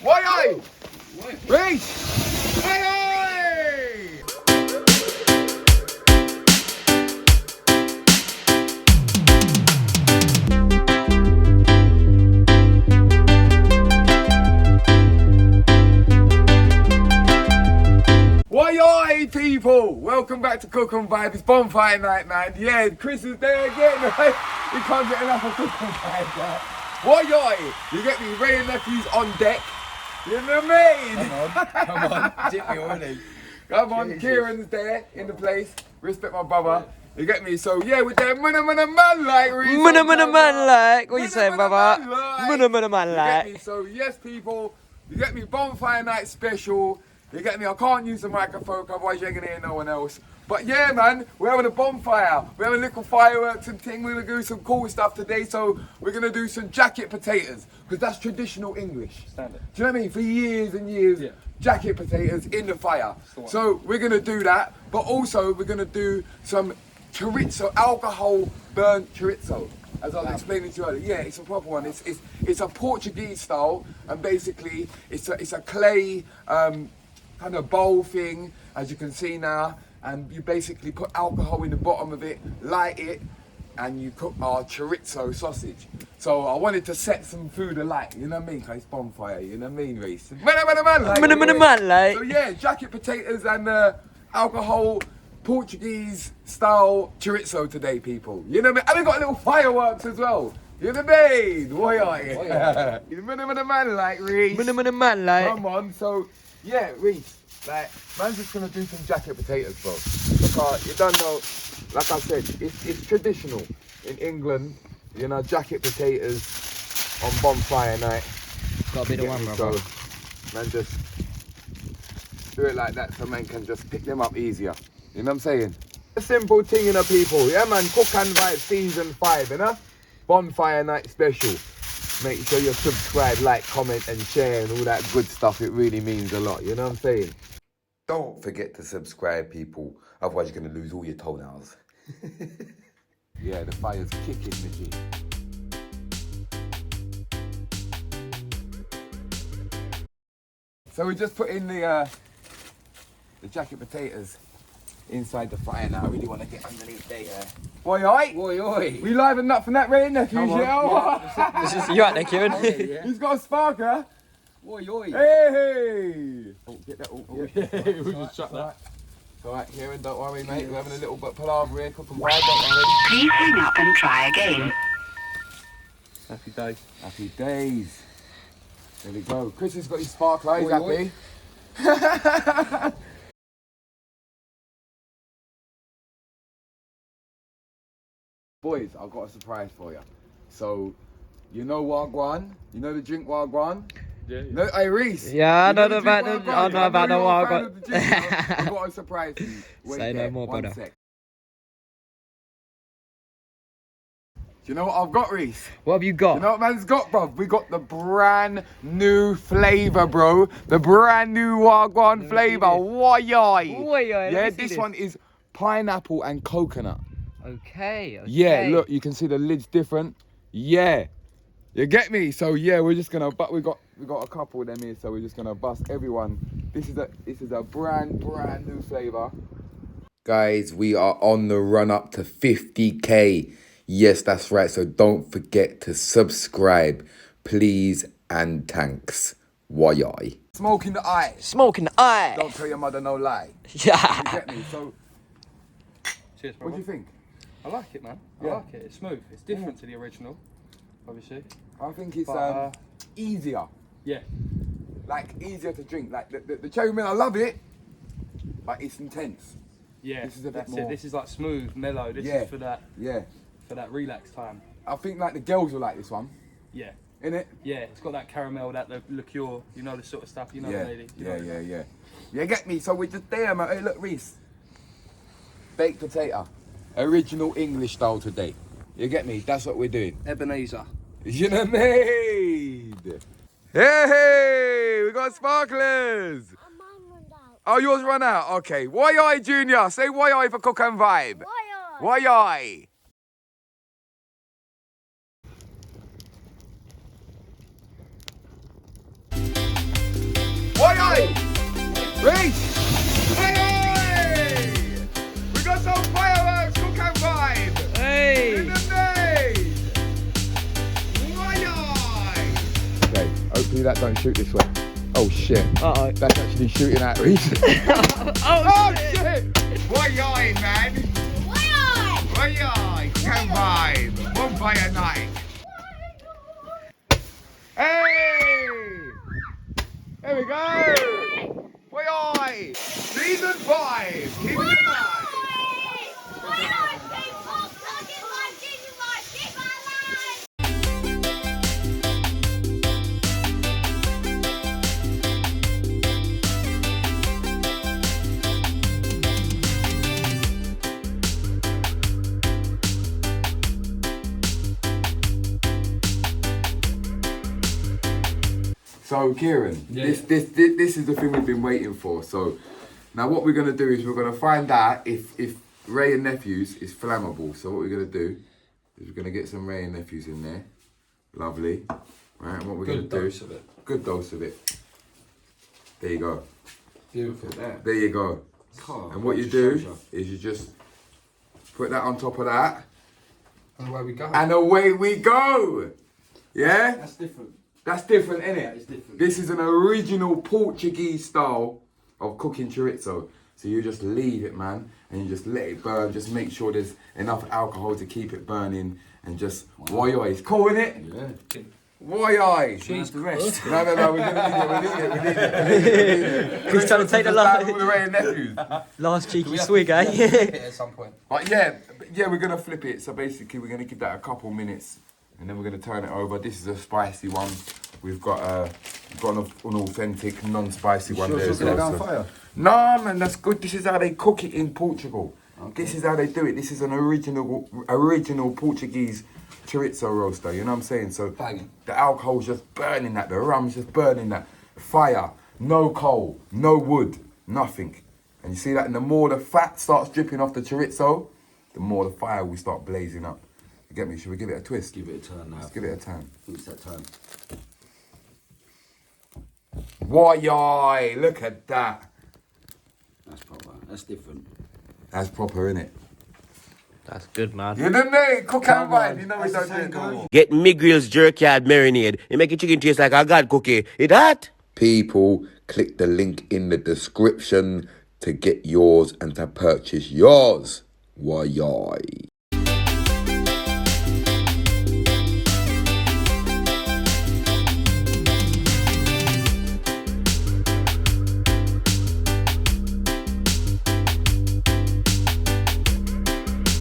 Why I? Reese! Hey, hey! Why people? Welcome back to Cook and Vibe. It's Bonfire night, man. Yeah, Chris is there again, right? You can't get enough of Cook and Vibe, right? Why? You get me? Ray and Nephew's on deck. You know what I mean? Come on, dip me already. Come on, Jesus. Kieran's there in the place. Respect my brother. You get me? So yeah, with that man like. Man like. What you saying, brother? Man like. You get me? So yes, people. You get me? Bonfire night special. You get me? I can't use the microphone, otherwise you ain't gonna hear no one else. But yeah, man, we're having a bonfire. We're having little fireworks and thing. We're gonna do some cool stuff today. So we're gonna do some jacket potatoes, because that's traditional English. Standard. Do you know what I mean? For years and years, yeah. Jacket potatoes in the fire. So we're gonna do that, but also we're gonna do some chorizo, alcohol burnt chorizo. As I was explaining to you earlier, yeah, it's a proper one. It's a Portuguese style, and basically it's a clay kind of bowl thing, as you can see now, and you basically put alcohol in the bottom of it, light it, and you cook our chorizo sausage. So I wanted to set some food alight, you know what I mean? 'Cause it's bonfire, you know what I mean, Reese? Man like. So yeah, jacket potatoes and alcohol Portuguese style chorizo today, people. You know what I mean? And we got little fireworks as well. You know what I mean? Why are you? Man like, Reese. Man like. Come on, so yeah, Reese, like, man's just gonna do some jacket potatoes, bro. Because you don't know, like I said, it's traditional in England, you know, jacket potatoes on bonfire night. Got a bit of one, brother. So, man, just do it like that so man can just pick them up easier. You know what I'm saying? A simple thing, you know, people. Yeah, man, Cook and Vibe season 5, you know? Bonfire night special. Make sure you subscribe, like, comment and share and all that good stuff. It really means a lot, you know what I'm saying? Don't forget to subscribe, people. Otherwise you're going to lose all your toenails. Yeah, the fire's kicking, Mickey. So we just put in the jacket potatoes inside the fire now. I really want to get underneath there. Oi, oi! Oi, oi! We livened up from that Ray and Nephew's, Yeah. You right there, Kieran? Yeah. He's got a sparker. Oi, oi! Hey! Oh, get that. Yeah, we just shut that. Alright, Kieran, don't worry, mate. We're having a little bit palaver here. Cook and Vibe, don't worry. Please hang up and try again. Happy day. Happy days. There we go. Chris has got his sparkler. He's Oi, happy. Boys, I've got a surprise for you. So, you know Wagwan? You know the drink Wagwan? Yeah. No, hey Reese. Yeah, I you know the about drink the- Wagwan? I know about the you're a fan Wagwan. of the drink, you know? I've got a surprise for you. Wait Say no there, more, one brother. sec. Do you know what I've got, Reese? What have you got? You know what man's got, bro? We got the brand new flavour, bro. The brand new Wagwan flavour. Why? Yeah, this one is pineapple and coconut. Okay. Yeah, look, you can see the lid's different. Yeah, you get me. So yeah, we're just gonna, but we got a couple of them here, so we're just gonna bust everyone. This is a brand new flavour. Guys, we are on the run up to 50k. Yes, that's right. So don't forget to subscribe, please and thanks. Why? Smoke in the eye. Smoke in the eye. Don't tell your mother no lie. Yeah. You get me? So Cheers, what brother. do you think? I like it, man. I Yeah. like it. It's smooth. It's different to the original, obviously. I think it's But, easier. Yeah. Like easier to drink. Like the cherry mint, I love it, but it's intense. Yeah. This is a bit that's more- it. This is like smooth, mellow. This Yeah. is for that relaxed time. I think like the girls will like this one, Yeah. innit? Yeah. It's got that caramel, that the liqueur. You know the sort of stuff. You know, Yeah, lady. You know. yeah. You get me? So we're just there, man. Hey, look, Reese. Baked potato, original English style today. You get me? That's what we're doing. Ebenezer. You know what I mean? Hey, we got sparklers. Mine run out. Oh, yours run out. Okay. Why Junior? Say why for Cook and Vibe. Why? Reese! Hey! We got some fireworks, cook and vibe! Hey! In the maze! Why? Okay, hopefully that don't shoot this way. Oh shit. Uh-oh. That's actually shooting at Reese. Oh, shit! Why, man? Why, cook and vibe! Bonfire night! Hey! There we go! Why? Season 5! Keep it in mind! So Kieran, this is the thing we've been waiting for. So now what we're gonna do is we're gonna find out if Ray and Nephews is flammable. So what we're gonna do is we're gonna get some Ray and Nephews in there. Lovely. Right, and what we're gonna do? Good dose of it. There you go. Beautiful. There you go. And what you do is you just put that on top of that. And away we go. And away we go. Yeah? That's different. That's different, innit? That is different. This is an original Portuguese style of cooking chorizo. So you just leave it, man, and you just let it burn. Just make sure there's enough alcohol to keep it burning, and just why it's cool, innit? Yeah. Why? She's the rest. No, we need it. He's trying to take the last. All the Ray and Nephews. last cheeky swig, eh? At some point. But yeah, we're gonna flip it. So basically, we're gonna give that a couple minutes, and then we're gonna turn it over. This is a spicy one. We've got an authentic, non-spicy one there as well. Fire? No, man, that's good. This is how they cook it in Portugal. Okay. This is how they do it. This is an original Portuguese chorizo roaster. You know what I'm saying? So Banging. the alcohol's just burning that. The rum's just burning that. Fire. No coal. No wood. Nothing. And you see that? And the more the fat starts dripping off the chorizo, the more the fire will start blazing up. You get me? Should we give it a twist? Give it a turn now. Let's give it a turn. I think it's that turn. Why, look at that. That's proper. That's different. That's proper, innit? That's good, man. You didn't know, cook and vibe. You know we don't do it no more. Get Miguel's jerk yard marinade. It make your chicken taste like a god cookie. It hot? People, click the link in the description to get yours and to purchase yours. Why?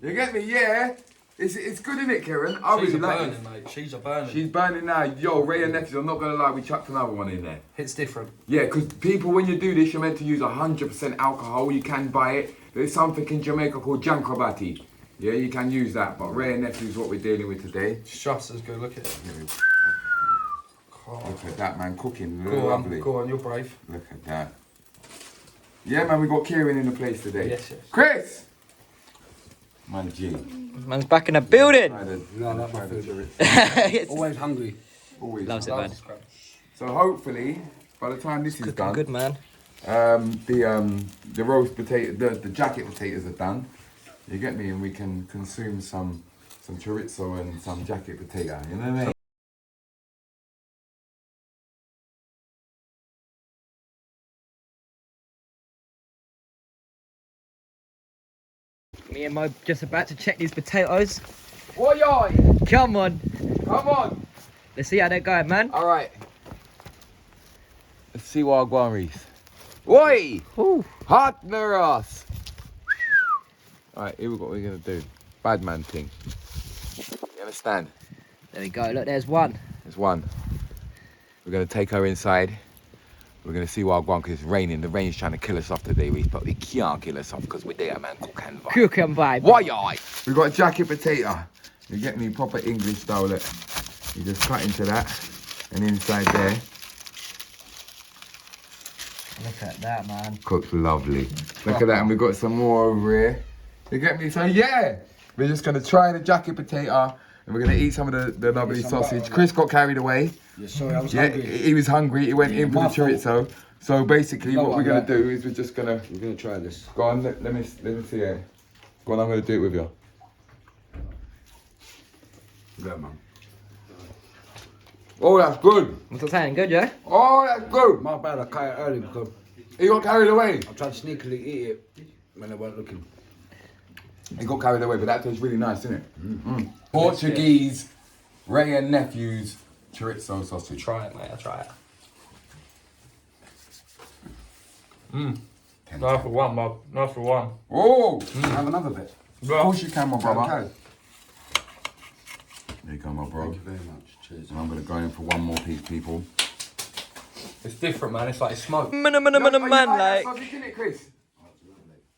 You get me? Yeah. It's good, isn't it, Kieran? I She's really a like burning, it. mate. She's a burning. She's burning now. Yo, Ray and Nephews, I'm not going to lie, we chucked another one in there. It's different. Yeah, because people, when you do this, you're meant to use 100% alcohol. You can buy it. There's something in Jamaica called Jankabati. Yeah, you can use that. But Ray and Nephews is what we're dealing with today. It's just as good. Look at it. Look at that, man, cooking. Go Lovely. on, go on. You're brave. Look at that. Yeah, man, we got Kieran in the place today. Yes. Chris! My G. Man's back in the building. No, I like my food. It's- Always hungry. Always. Loves it, man. So hopefully, by the time this is done, Good, man. the roast potato, the jacket potatoes are done. You get me, and we can consume some chorizo and some jacket potato. You know what I mean? Me and Mo just about to check these potatoes. Oi, oi! Come on. Come on! Let's see how they're going, man. All right. Let's see what Guan Reese. Oi! Hot Naras! Alright, here we go. What we're gonna do. Bad man thing. You understand? There we go. Look, there's one. There's one. We're gonna take her inside. We're gonna see what Guan, because it's raining. The rain's trying to kill us off today, Reese, but we can't kill us off because we're there, man. Cook and vibe. Cook and vibe. Why, aye? We got a jacket potato. You get me? Proper English style. Look. You just cut into that, and inside there. Look at that, man. Cooks lovely. Look at that, and we've got some more over here. You get me? So yeah, we're just gonna try the jacket potato, and we're gonna eat some of the lovely sausage. Chris got carried away. Yeah, sorry, I was Yeah, hungry. he was hungry. He went in for the My fault. chorizo. So basically, No, what we're I'm gonna do is we're just gonna We're gonna try this. go on. Let me see it. Go on, I'm gonna do it with you. Go, man. Oh, that's good. What's I saying? Good, yeah? Oh, that's good. My bad, I cut it early because He got carried away. I tried to sneakily eat it when they weren't looking. He got carried away, but that tastes really nice, isn't it? Portuguese, Ray and Nephew's chorizo sausage. Try it, mate. I'll try it. Ten Nice for one, Bob. Nice for one. Oh, Have another bit. of course you can, my brother. Okay. There you go, my bro. Thank you very much. Cheers. And I'm gonna go in for one more piece, people. It's different, man. It's like it's smoke. Man, like. Sausage, innit, Chris?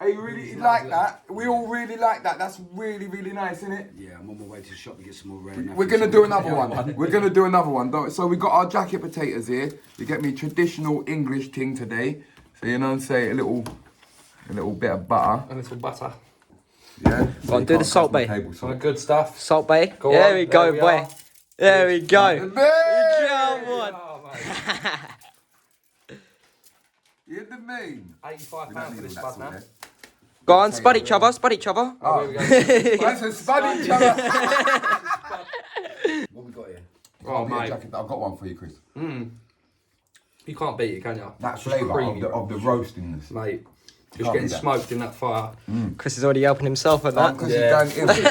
Hey, you really like that? We all really like that. That's really, really nice, isn't it? Yeah, I'm on my way to the shop to get some more Ray. We're gonna do another one. We're gonna do another one. So we got our jacket potatoes here. You get me traditional English thing today. So you know, say a little bit of butter. A little butter. Yeah. Go on, do the Salt Bay. Some of the good stuff. Salt Bay. Go There on, we go, there we boy. are. There we go. The Come on. Oh, mate. You the mean? £85 for this spud now. Go on, spud each other, spud each other. Oh, here we go. Let's just spud each other. What we got here? Oh, mate. Jacket. I've got one for you, Chris. You can't beat it, can you? That Just flavour creamy, of the roastingness. mate. Just Can't getting beat that. smoked in that fire. Chris is already helping himself at that. Because Yeah. he's going in.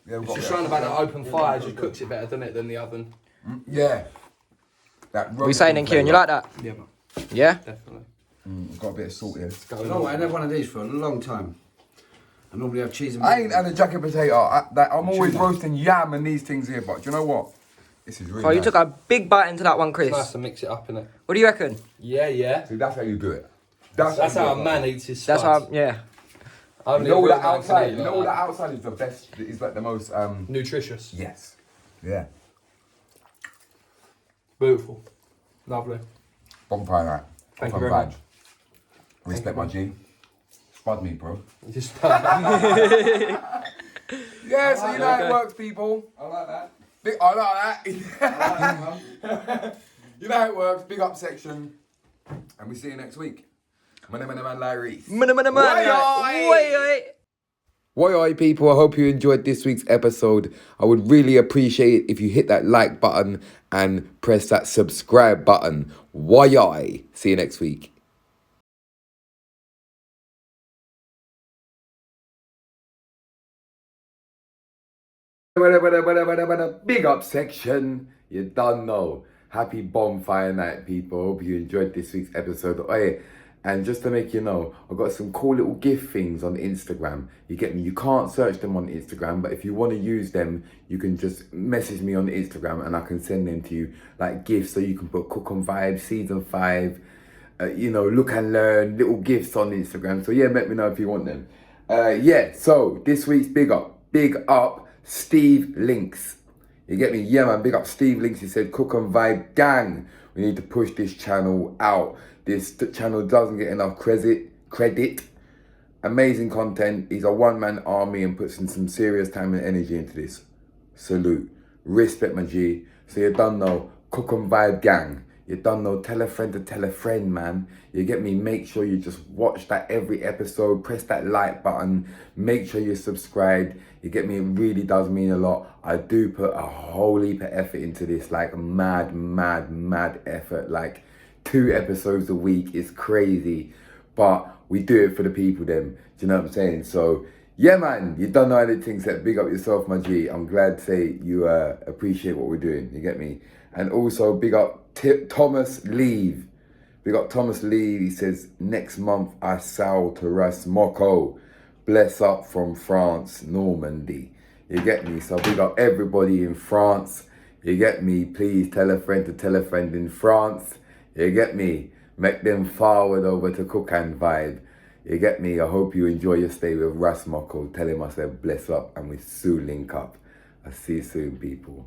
Yeah, we've got Just that. trying about that open fire just cooks it better, doesn't it, than the oven? Yeah. That What are we saying then, Kieran? You like that? Yeah, man. Yeah? Definitely. Got a bit of salt here. You know what? I ain't had one of these for a long time. I normally have cheese and I ain't had a jacket potato. I'm always Tuna. roasting yam and these things here, but do you know what? This is really Oh, you nice. took a big bite into that one, It's nice Chris. to mix it up, innit? What do you reckon? Yeah, yeah. See, that's how you do it. That's you how a do it. man eats his That's spuds. how, yeah. You Only know a all real that man can outside. eat You like know all that. that outside is the best. Is like the most. Nutritious. Yes. Yeah. Beautiful. Lovely. Bonfire night. Thank you very much. Respect my G. Spud me, bro. Just Yeah, so you know how it works, people. I like that. I like that. You know how it works. Big up section. And we see you next week. Man, Larry. Why people, I hope you enjoyed this week's episode. I would really appreciate it if you hit that like button and press that subscribe button. Why? See you next week. Big up section. You don't know. Happy bonfire night, people. Hope you enjoyed this week's episode. Oh, yeah. And just to make you know, I've got some cool little gift things on Instagram. You get me? You can't search them on Instagram, but if you want to use them, you can just message me on Instagram and I can send them to you like gifts. So you can put Cook on Vibe, Season 5, look and learn, little gifts on Instagram. So yeah, let me know if you want them. So this week's big up, Steve Links. You get me? Yeah, man, big up Steve Links. He said, Cook and Vibe gang, we need to push this channel out. This channel doesn't get enough credit. Amazing content. He's a one-man army and puts in some serious time and energy into this. Salute. Respect, my G. So you don't know, Cook and Vibe gang. You don't know, tell a friend to tell a friend, man. You get me? Make sure you just watch that every episode. Press that like button. Make sure you're subscribed. You get me? It really does mean a lot. I do put a whole heap of effort into this. Like mad effort. Like 2 episodes a week is crazy. But we do it for the people then. Do you know what I'm saying? So yeah, man, you don't know anything except big up yourself, my G. I'm glad to say you appreciate what we're doing. You get me? And also big up Thomas Leave. Big up Thomas Leave. He says, next month I sail to Rasmoko. Bless up from France, Normandy. You get me? So big up everybody in France. You get me? Please tell a friend to tell a friend in France. You get me? Make them forward over to Cook and Vibe. You get me? I hope you enjoy your stay with Rasmoko. Tell him I said bless up and we soon link up. I'll see you soon, people.